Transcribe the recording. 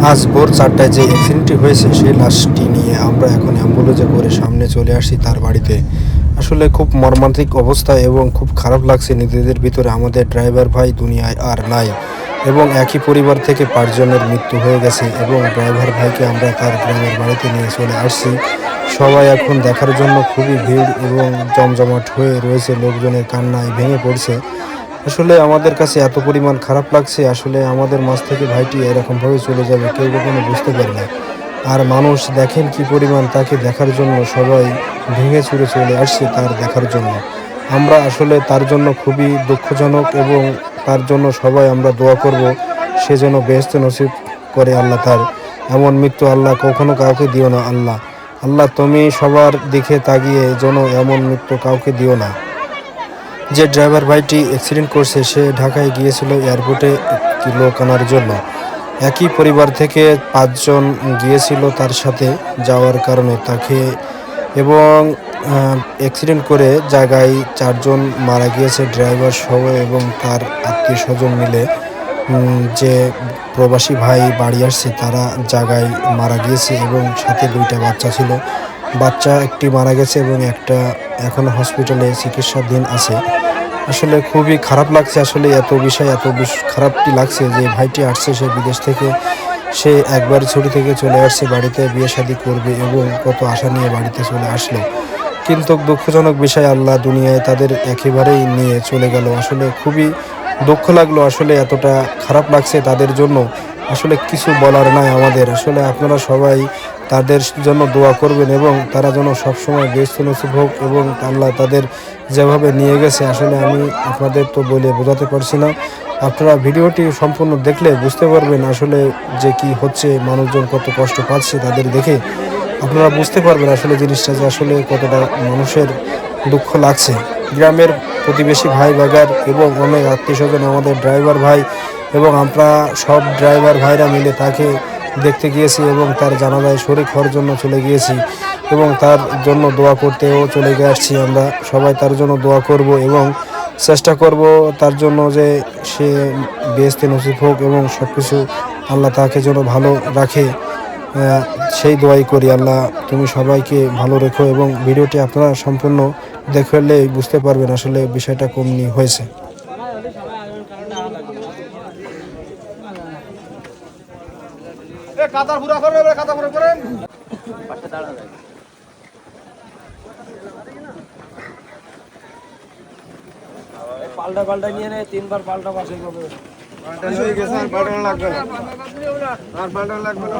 আজ ভোর 4টায় যে অ্যাক্সিডেন্টটি হয়েছে সেই লাশটি নিয়ে আমরা এখন অ্যাম্বুলেন্সে করে সামনে চলে আসি তার বাড়িতে। আসলে খুব মর্মান্তিক অবস্থা এবং খুব খারাপ লাগছে নিজেদের ভিতরে। আমাদের ড্রাইভার ভাই দুনিয়ায় আর নাই এবং একই পরিবার থেকে 5 জনের মৃত্যু হয়ে গেছে এবং ড্রাইভার ভাইকে আমরা তার গ্রামের বাড়িতে নিয়ে চলে আসছি। সবাই এখন দেখার জন্য খুবই ভিড় এবং জমজমাট হয়ে রয়েছে, লোকজনের কান্নায় ভেঙে পড়ছে। আসলে আমাদের কাছে এত পরিমাণ খারাপ লাগছে, আসলে আমাদের মাঝ থেকে ভাইটি এরকমভাবে চলে যাবে কেউ কখনো বুঝতে পারে না। আর মানুষ দেখেন কি পরিমাণ তাকে দেখার জন্য সবাই ভেঙে চুরে চলে আসছে তার দেখার জন্য। আমরা আসলে তার জন্য খুবই দুঃখজনক এবং তার জন্য সবাই আমরা দোয়া করব সে যেন বেহেশতে নসিব করে আল্লাহ তার। এমন মৃত্যু আল্লাহ কখনো কাউকে দিও না আল্লাহ। আল্লাহ তুমি সবার দিকে তাকিয়ে যেন এমন মৃত্যু কাউকে দিও না। যে ড্রাইভার ভাইটি অ্যাক্সিডেন্ট করছে সে ঢাকায় গিয়েছিল এয়ারপোর্টে একটি লোক আনার জন্য। একই পরিবার থেকে 5 জন গিয়েছিল তার সাথে যাওয়ার কারণে তাকে এবং অ্যাক্সিডেন্ট করে জায়গায় 4 জন মারা গিয়েছে ড্রাইভার সহ এবং তার আত্মীয়স্বজন মিলে। যে প্রবাসী ভাই বাড়ি আসছে তারা জায়গায় মারা গিয়েছে এবং সাথে 2টা বাচ্চা ছিল। বাচ্চা একটি মারা গেছে এবং একটা এখনো হসপিটালে চিকিৎসাধীন আছে। আসলে খুবই খারাপ লাগছে, আসলে এত বিষয় এত খারাপটি লাগছে যে ভাইটি আসছে সে বিদেশ থেকে, সে একবার ছুটি থেকে চলে আসছে বাড়িতে বিয়ে শাদী করবে এবং কত আশা নিয়ে বাড়িতে চলে আসলো, কিন্তু দুঃখজনক বিষয় আল্লাহ দুনিয়ায় তাদের একেবারেই নিয়ে চলে গেল। আসলে খুবই দুঃখ লাগলো, আসলে এতটা খারাপ লাগছে তাদের জন্য, আসলে কিছু বলার নাই আমাদের। আসলে আপনারা সবাই তাদের জন্য দোয়া করবেন এবং তারা যেন সবসময় বেহেশত নসিব হোক এবং আল্লাহ তাদের যেভাবে নিয়ে গেছে আসলে আমি আপনাদের তো বলে বোঝাতে পারছি না। আপনারা ভিডিওটি সম্পূর্ণ দেখলে বুঝতে পারবেন আসলে যে কি হচ্ছে, মানুষজন কত কষ্ট পাচ্ছে তাদের দেখে আপনারা বুঝতে পারবেন আসলে জিনিসটা যে আসলে কতটা মানুষের দুঃখ লাগছে। গ্রামের প্রতিবেশী ভাই বাগার এবং অনেক আত্মীয়স্বজন আমাদের ড্রাইভার ভাই এবং আমরা সব ড্রাইভার ভাইরা মিলে তাকে দেখতে গিয়েছি এবং তার জানাজায় শরিক হওয়ার জন্য চলে গিয়েছি এবং তার জন্য দোয়া করতেও চলে আসছি। আমরা সবাই তার জন্য দোয়া করব এবং চেষ্টা করব তার জন্য যে সে বেহেশতে নসিব হোক এবং সব কিছু আল্লাহ তাকে যেন ভালো রাখে, সেই দোয়াই করি। আল্লাহ তুমি সবাইকে ভালো রেখো এবং ভিডিওটি আপনারা সম্পূর্ণ দেখলে বুঝতে পারবেন আসলে বিষয়টা কমনি হয়েছে। পাল্টা পাল্টা নিয়ে নেয় 3বার পাল্টা পাশে করবে। পাল্টানো লাগবে না, আর পাল্টানো লাগবে না।